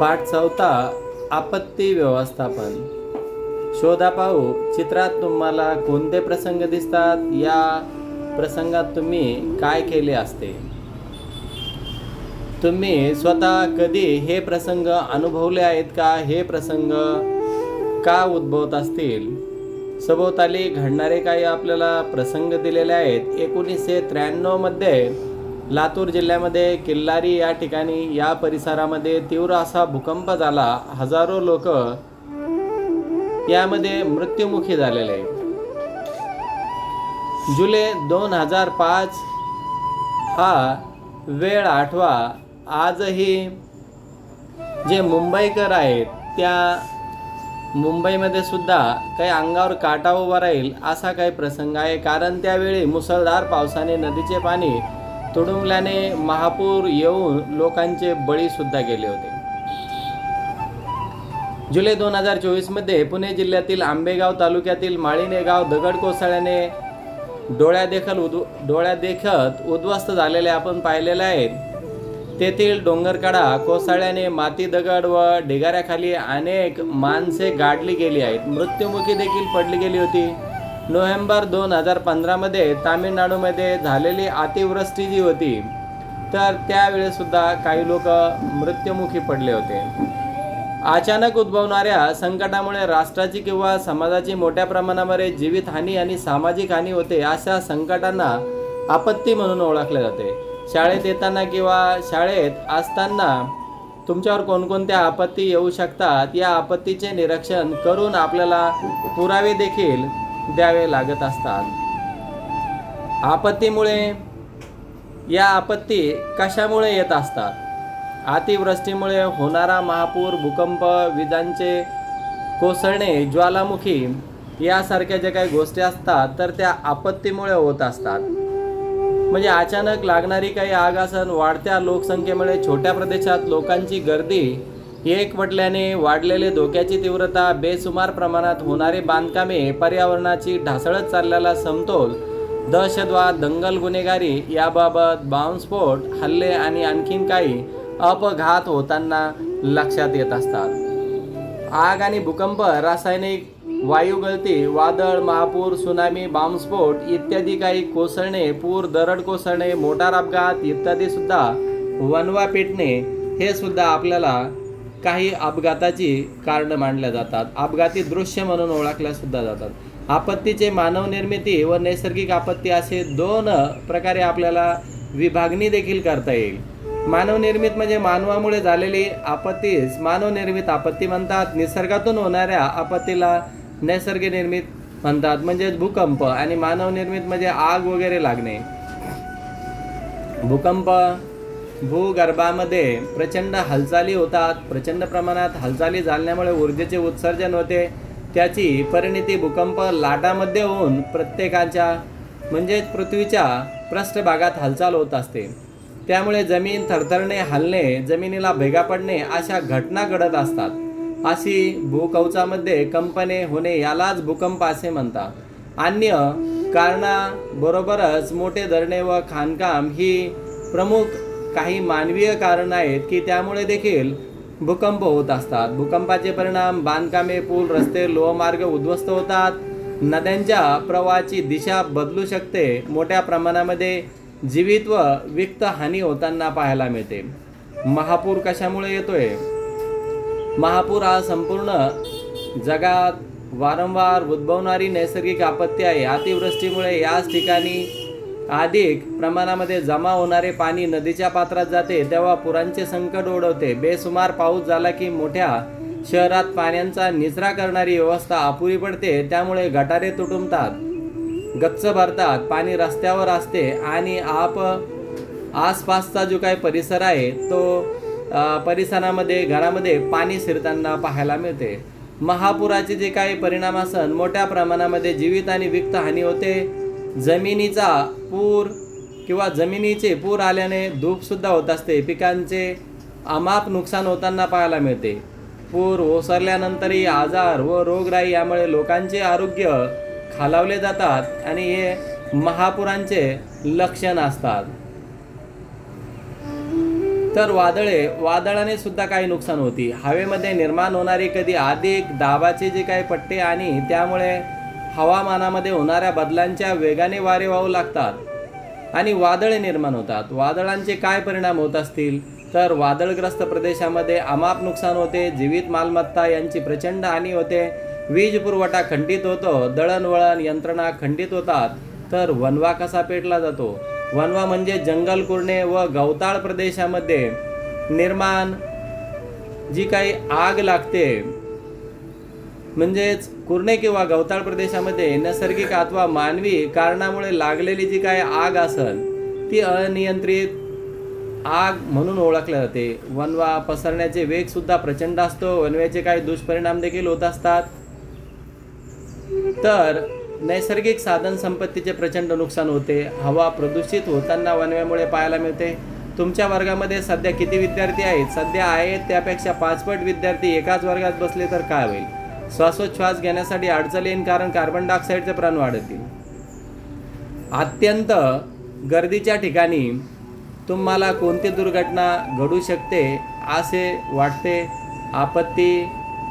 पाठ 4 आपत्ती व्यवस्थापन. शोधा पाहू चित्रात तुम्हाला कोणते प्रसंग दिसतात, या प्रसंगात तुम्ही काय केले असते. तुम्ही स्वतः कधी हे प्रसंग अनुभवले आहेत का? हे प्रसंग का उद्भवत असतील? सभोवताली घडणारे काही आपल्याला प्रसंग दिलेले आहेत. 1993 मध्ये लातूर जिल्ह्यामध्ये किल्लारी या ठिकाणी या परिसरामध्ये तीव्र असा भूकंप झाला. हजारो लोक यामध्ये मृत्युमुखी झालेले आहेत. जुलै 2005 हा वेळ आठवा. आजही जे मुंबईकर आहेत त्या मुंबईमध्ये सुद्धा काही अंगावर काटा उभा राहील असा काही प्रसंग आहे. कारण त्यावेळी मुसळधार पावसाने नदीचे पाणी तुडुंबल्याने महापूर येऊन लोकांचे बळी सुद्धा गेले होते. जुलै 2024 मध्ये पुणे जिल्ह्यातील आंबेगाव तालुक्यातील माळीने गाव दगड कोसळल्याने डोळ्यादेखत उद्ध्वस्त झालेले आपण पाहिलेले आहेत. तेथील डोंगरकडा कोसळल्याने माती, दगड व ढिगाऱ्याखाली अनेक माणसे गाडली गेली आहेत. मृत्युमुखी देखील पडली गेली होती. नोव्हेंबर 2015 मध्ये तामिळनाडूमध्ये झालेली अतिवृष्टी जी होती, तर त्यावेळेस सुद्धा काही लोक मृत्युमुखी पडले होते. अचानक उद्भवणाऱ्या संकटामुळे राष्ट्राची किंवा समाजाची मोठ्या प्रमाणावर जीवितहानी आणि सामाजिक हानी होते. अशा संकटांना आपत्ती म्हणून ओळखले जाते. शाळेत येताना किंवा शाळेत असताना तुमच्यावर कोणकोणत्या आपत्ती येऊ शकतात, या आपत्तीचे निरीक्षण करून आपल्याला पुरावे देखील द्यावे लागत असतात. आपत्तीमुळे या आपत्ती कशामुळे येत असतात? अतिवृष्टीमुळे होणारा महापूर, भूकंप, विजांचे कोसळणे, ज्वालामुखी यासारख्या ज्या काही गोष्टी असतात तर त्या आपत्तीमुळे होत असतात. म्हणजे अचानक लागणारी काही आग असन, वाढत्या लोकसंख्येमुळे छोट्या प्रदेशात लोकांची गर्दी एकवटल्याने वाढलेले धोक्याची तीव्रता, बेसुमार प्रमाणात होणारे बांधकामे, पर्यावरणाची ढासळत चाललेला समतोल, दहशतवाद, दंगल, गुन्हेगारी याबाबत, बॉम्बस्फोट, हल्ले आणि आणखीन काही अपघात होताना लक्षात येत असतात. आग आणि भूकंप, रासायनिक वायुगळती, वादळ, महापूर, सुनामी, बॉम्बस्फोट इत्यादी काही कोसळणे, पूर, दरड कोसळणे, मोटार अपघात इत्यादी सुद्धा, वणवा पेटणे हे सुद्धा आपल्याला काही अपघाताची कारण मानल्या जातात. अपघाती दृश्य म्हणून ओळखल्या सुद्धा जातात. आपत्तीचे मानव निर्मिती व नैसर्गिक आपत्ती असे 2 प्रकारे आपल्याला विभागणी देखील करता येईल. मानव निर्मित म्हणजे मानवामुळे झालेली आपत्तीस मानवनिर्मित आपत्ती म्हणतात. निसर्गातून होणाऱ्या आपत्तीला नैसर्गिक निर्मित म्हणतात, म्हणजे भूकंप. आणि मानव निर्मित म्हणजे आग वगैरे लागणे. भूकंप, भूगर्भामध्ये प्रचंड हालचाली होतात. प्रचंड प्रमाणात हालचाली झाल्यामुळे ऊर्जेचे उत्सर्जन होते. त्याची परिणती भूकंप लाटामध्ये होऊन प्रत्येकाच्या म्हणजेच पृथ्वीच्या पृष्ठभागात हालचाल होत असते. त्यामुळे जमीन थरथरणे, हलणे, जमिनीला भेगा पडणे अशा घटना घडत असतात. अशी भूकवचामध्ये कंपने होणे यालाच भूकंप असे म्हणतात. अन्य कारणाबरोबरच मोठे धरणे व खाणकाम ही प्रमुख काही मानवीय कारण आहेत की त्यामुळे देखील भूकंप होत असतात. भूकंपाचे परिणाम, बांधकामे, पूल, रस्ते, लोहमार्ग उद्ध्वस्त होतात. नद्यांच्या प्रवाहाची दिशा बदलू शकते. मोठ्या प्रमाणामध्ये जीवित व वित्त हानी होताना पाहायला मिळते. महापूर कशामुळे येतोय? महापूर हा संपूर्ण जगात वारंवार उद्भवणारी नैसर्गिक आपत्ती आहे. अतिवृष्टीमुळे याच ठिकाणी अधिक प्रमाणामध्ये जमा होणारे पाणी नदीच्या पात्रात जाते, तेव्हा पुरांचे संकट ओढवते. बेसुमार पाऊस झाला की मोठ्या शहरात पाण्याचा निचरा करणारी व्यवस्था अपुरी पडते. त्यामुळे गटारे तुटुंबतात, गच्च भरतात, पाणी रस्त्यावर असते आणि आसपासचा जो काही परिसर आहे तो परिसरामध्ये, घरामध्ये पाणी शिरताना पाहायला मिळते. महापुराचे जे काही परिणाम असन, मोठ्या प्रमाणामध्ये जीवित आणि वित्त हानी होते. जमिनीचा पूर किंवा जमिनीचे पूर आल्याने धूपसुद्धा होत असते. पिकांचे अमाप नुकसान होताना पाहायला मिळते. पूर ओसरल्यानंतरही आजार व रोगराई यामुळे लोकांचे आरोग्य खालावले जातात आणि हे महापुरांचे लक्षण असतात. तर वादळाने सुद्धा काही नुकसान होती. हवेमध्ये निर्माण होणारी कधी अधिक दाबाचे जे काही पट्टे आणि त्यामुळे हवामानामध्ये होणाऱ्या बदलांच्या वेगाने वारे वाहू लागतात आणि वादळे निर्माण होतात. वादळांचे काय परिणाम होत असतील तर वादळग्रस्त प्रदेशामध्ये अमाप नुकसान होते, जीवित मालमत्ता यांची प्रचंड हानी होते, वीज पुरवठा खंडित होतो, दळणवळण यंत्रणा खंडित होतात. तर वणवा कसा पेटला जातो? वणवा म्हणजे जंगल कुरणे व गवताळ प्रदेशामध्ये निर्माण जी काही आग लागते, म्हणजेच कुरणे किंवा गवताळ प्रदेशामध्ये नैसर्गिक अथवा मानवी कारणामुळे लागलेली जी काही आग असेल ती अनियंत्रित आग म्हणून ओळखल्या जाते. वणवा पसरण्याचे वेग सुद्धा प्रचंड असतो. वणव्याचे काही दुष्परिणाम देखील होत असतात. तर नैसर्गिक साधन संपत्तीचे प्रचंड नुकसान होते. हवा प्रदूषित होताना वणव्यामुळे पाहायला मिळते. तुमच्या वर्गामध्ये सध्या किती विद्यार्थी आहेत? सध्या आहेत त्यापेक्षा 5 पट विद्यार्थी एकाच वर्गात बसले तर काय होईल? श्वासोच्छ्वास घेण्यासाठी अडचण येईल, कारण कार्बन डायऑक्साईडचे प्रमाण वाढतील. अत्यंत गर्दीच्या ठिकाणी तुम्हाला कोणती दुर्घटना घडू शकते असे वाटते? आपत्ती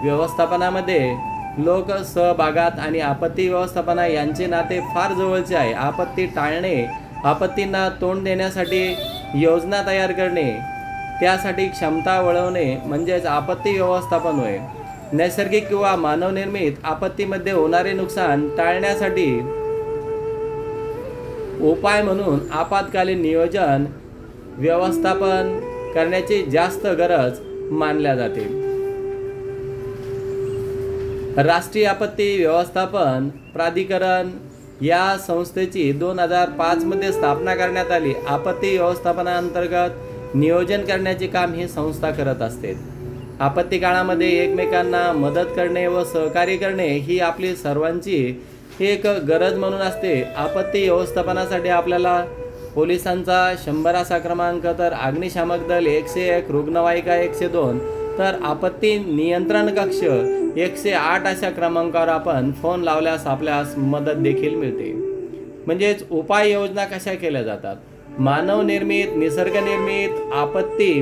व्यवस्थापनामध्ये लोक सहभागात आणि आपत्ती व्यवस्थापना यांचे नाते फार जवळचे आहे. आपत्ती टाळणे, आपत्तींना तोंड देण्यासाठी योजना तयार करणे, त्यासाठी क्षमता वळवणे म्हणजेच आपत्ती व्यवस्थापन होय. नैसर्गिक किंवा मानवनिर्मित आपत्तीमध्ये होणारे नुकसान टाळण्यासाठी उपाय म्हणून आपत्कालीन नियोजन व्यवस्थापन करण्याची जास्त गरज मानल्या जाते. राष्ट्रीय आपत्ती व्यवस्थापन प्राधिकरण या संस्थेची 2005 मध्ये स्थापना करण्यात आली. आपत्ती व्यवस्थापनाअंतर्गत नियोजन करण्याचे काम ही संस्था करत असते. आपत्ती काळामध्ये एकमेकांना मदत करणे व सहकार्य करणे ही आपली सर्वांची एक गरज म्हणून असते. आपत्ती व्यवस्थापनासाठी आपल्याला पोलिसांचा 100 असा क्रमांक, तर अग्निशामक दल 101, रुग्णवाहिका 102, तर आपत्ती नियंत्रण कक्ष 108 अशा क्रमांकावर आपण फोन लावल्यास आपल्यास मदत देखील मिळते. म्हणजेच उपाययोजना कशा केल्या जातात? मानवनिर्मित, निसर्गनिर्मित आपत्ती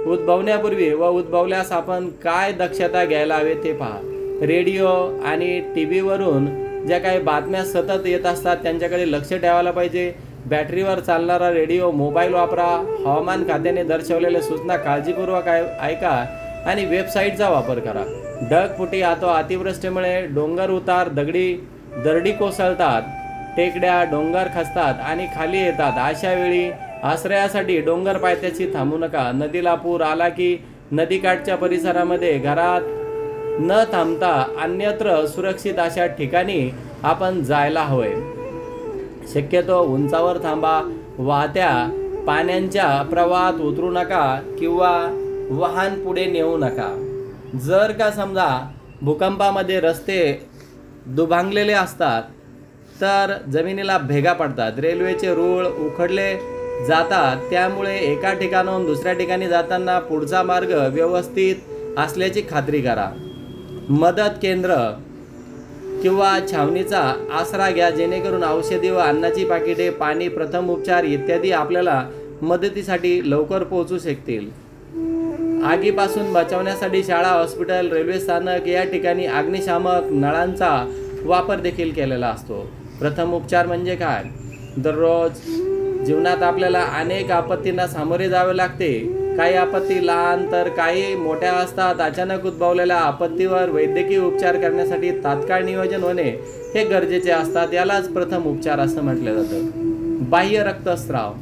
उद्भवण्यापूर्वी व उद्भवल्यास आपण काय दक्षता घ्यायला हवे ते पहा. रेडिओ आणि TV वरून ज्या काही बातम्या सतत येत असतात त्यांच्याकडे लक्ष ठेवायला पाहिजे. बॅटरीवर चालणारा रेडिओ, मोबाईल वापरा. हवामान खात्याने दर्शवलेल्या सूचना काळजीपूर्वक ऐका आणि वेबसाईटचा वापर करा. ढगफुटी अथवा अतिवृष्टीमुळे डोंगर उतार, दरडी कोसळतात, टेकड्या डोंगर खचतात आणि खाली येतात. अशा वेळी आश्रयासाठी डोंगर पायथ्याशी थांबू नका. नदीला पूर आला की नदीकाठच्या परिसरामध्ये घरात न थांबता अन्यत्र सुरक्षित अशा ठिकाणी आपण जायला हवे. शक्यतो उंचावर थांबा. वाहत्या पाण्याच्या प्रवाहात उतरू नका किंवा वाहन पुढे नेऊ नका. जर का समजा भूकंपामध्ये रस्ते दुभांगलेले असतात तर जमिनीला भेगा पडतात, रेल्वेचे रूळ उखडले जातात. त्यामुळे एका ठिकाणाहून दुसऱ्या ठिकाणी जाताना पुढचा मार्ग व्यवस्थित असल्याची खात्री करा. मदत केंद्र किंवा छावणीचा आसरा घ्या, जेणेकरून औषधी व अन्नाची पाकिटे, पाणी, प्रथम उपचार इत्यादी आपल्याला मदतीसाठी लवकर पोहोचू शकतील. आगीपासून बचावण्यासाठी शाळा, हॉस्पिटल, रेल्वे स्थानक या ठिकाणी अग्निशामक नळांचा वापर देखील केलेला असतो. प्रथम उपचार म्हणजे काय? दररोज जीवनात आपल्याला अनेक आपत्तींना सामोरे जावे लागते. काही आपत्ती लहान तर काही मोठ्या असतात. अचानक उद्भवलेल्या आपत्तीवर वैद्यकीय उपचार करण्यासाठी तात्काळ नियोजन होणे हे गरजेचे असतात. यालाच प्रथम उपचार असं म्हटलं जातं. बाह्य रक्तस्राव.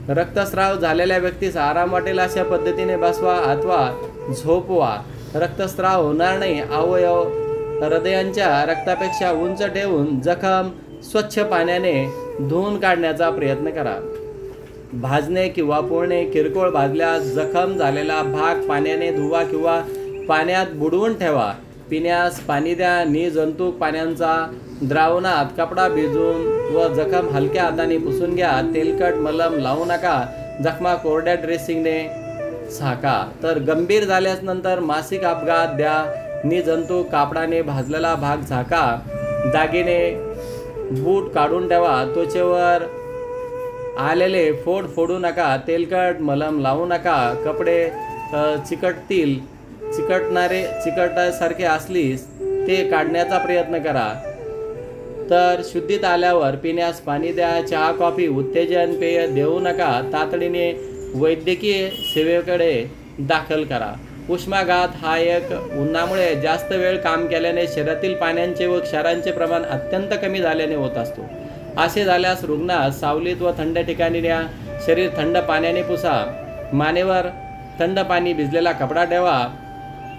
रक्तस्राव झालेल्या व्यक्तीस आराम वाटेल अशा पद्धतीने बसवा अथवा झोपवा. रक्तस्राव होणार नाही. अवयव हृदयांच्या रक्तापेक्षा उंच ठेवून जखम स्वच्छ पाण्याने धुवून काढण्याचा प्रयत्न करा. भाजणे किंवा पोळणे. किरकोळ भाजल्यास जखम झालेला भाग पाण्याने धुवा किंवा पाण्यात बुडवून ठेवा. पिण्यास पाणी द्या. निर्जंतुक पाण्याचा द्रावणात कपडा भिजवून व जखम हलक्या हाताने पुसून घ्या. तेलकट मलम लावू नका. जखमा कोरड्या ड्रेसिंगने झाका. तर गंभीर झाल्यास नंतर मासिक अपघात द्या. निर्जंतुक कापडाने भाजलेला भाग झाका. दागिने बूट काढून ठेवा. त्वचेवर आलेले फोड फोडू नका, तेलकट मलम लावू नका, कपडे चिकटण्यासारखे असलीस ते काढण्याचा प्रयत्न करा. तर शुद्धीत आल्यावर पिण्यास पाणी द्या. चहा कॉफी उत्तेजन पेय देऊ नका. तातडीने वैद्यकीय सेवेकडे दाखल करा. उष्माघात हा एक उन्हामुळे जास्त वेळ काम केल्याने शरीरातील पाण्याचे व क्षारांचे प्रमाण अत्यंत कमी झाल्याने होत असतो. असे झाल्यास रुग्णास सावलीत व थंड ठिकाणी न्या. शरीर थंड पाण्याने पुसा. मानेवर थंड पाणी भिजलेला कपडा ठेवा.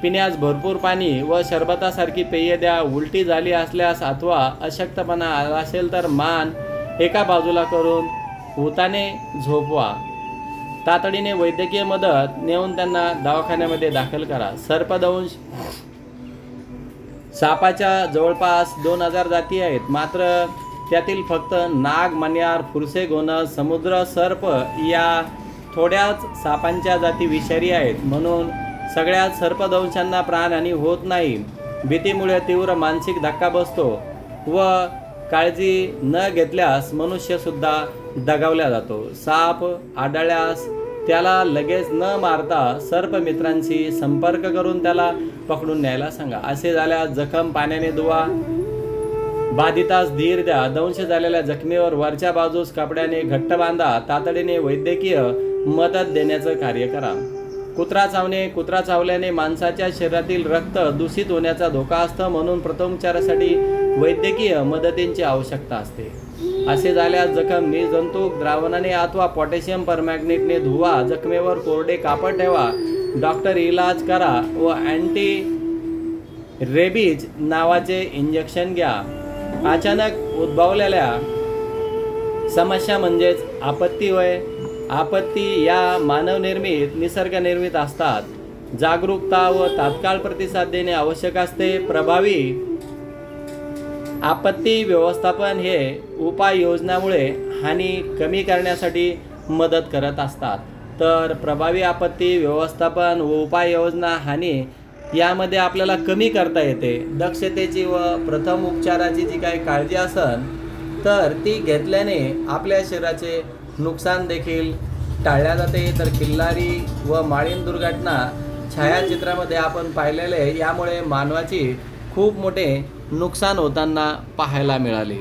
पिण्यास भरपूर पाणी व सरबतासारखी पेय द्या. उलटी झाली असल्यास अथवा अशक्तपणा आला असेल तर मान एका बाजूला करून उताने झोपवा. तातडीने वैद्यकीय मदत नेऊन त्यांना दवाखान्यामध्ये दाखल करा. सर्पदंश. सापाच्या जवळपास 2000 जाती आहेत, मात्र त्यातील फक्त नाग, मण्यार, फुरसे, घोणस, समुद्र सर्प या थोड्याच सापांच्या जाती विषारी आहेत. म्हणून सगळ्यात सर्पदंशांना प्राणहानी होत नाही. भीतीमुळे तीव्र मानसिक धक्का बसतो व काळजी न घेतल्यास मनुष्यसुद्धा दगावला जातो. साप आढळल्यास त्याला लगेच न मारता सर्पमित्रांशी संपर्क करून त्याला पकडून न्यायला सांगा. असे झाल्यास जखम पाण्याने धुवा. बाधितास धीर द्या. दंश झालेल्या जखमीवर वरच्या बाजूस कपड्याने घट्ट बांधा. तातडीने वैद्यकीय मदत देण्याचं कार्य करा. कुत्रा चावणे. कुत्रा चावल्याने माणसाच्या शरीरातील रक्त दूषित होण्याचा धोका असतो. म्हणून प्रथमोपचारासाठी वैद्यकीय मदतींची आवश्यकता असते. असे झाल्यास जखम निर्जंतुक द्रावणाने अथवा पोटॅशियम परमॅंगनेटने धुवा. जखमेवर कोरडे कापड ठेवा. डॉक्टर इलाज करा व अँटी रेबीज नावाचे इंजेक्शन घ्या. अचानक उद्भवलेल्या समस्या म्हणजेच आपत्ती होय. आपत्ती या मानवनिर्मित निसर्गनिर्मित असतात. जागरूकता व तात्काळ प्रतिसाद देणे आवश्यक असते. प्रभावी आपत्ती व्यवस्थापन हे उपाययोजनामुळे हानी कमी करण्यासाठी मदत करत असतात. तर प्रभावी आपत्ती व्यवस्थापन व उपाययोजना हानी यामध्ये आपल्याला कमी करता येते. दक्षतेची व प्रथम उपचाराची जी काही काळजी असेल तर ती घेतल्याने आपल्या शरीराचे नुकसान देखील टाळल्या जाते. तर किल्लारी व माळीण दुर्घटना छायाचित्रामध्ये आपण पाहिलेले, यामुळे मानवाची खूप मोठे नुकसान होताना पाहायला मिळाले.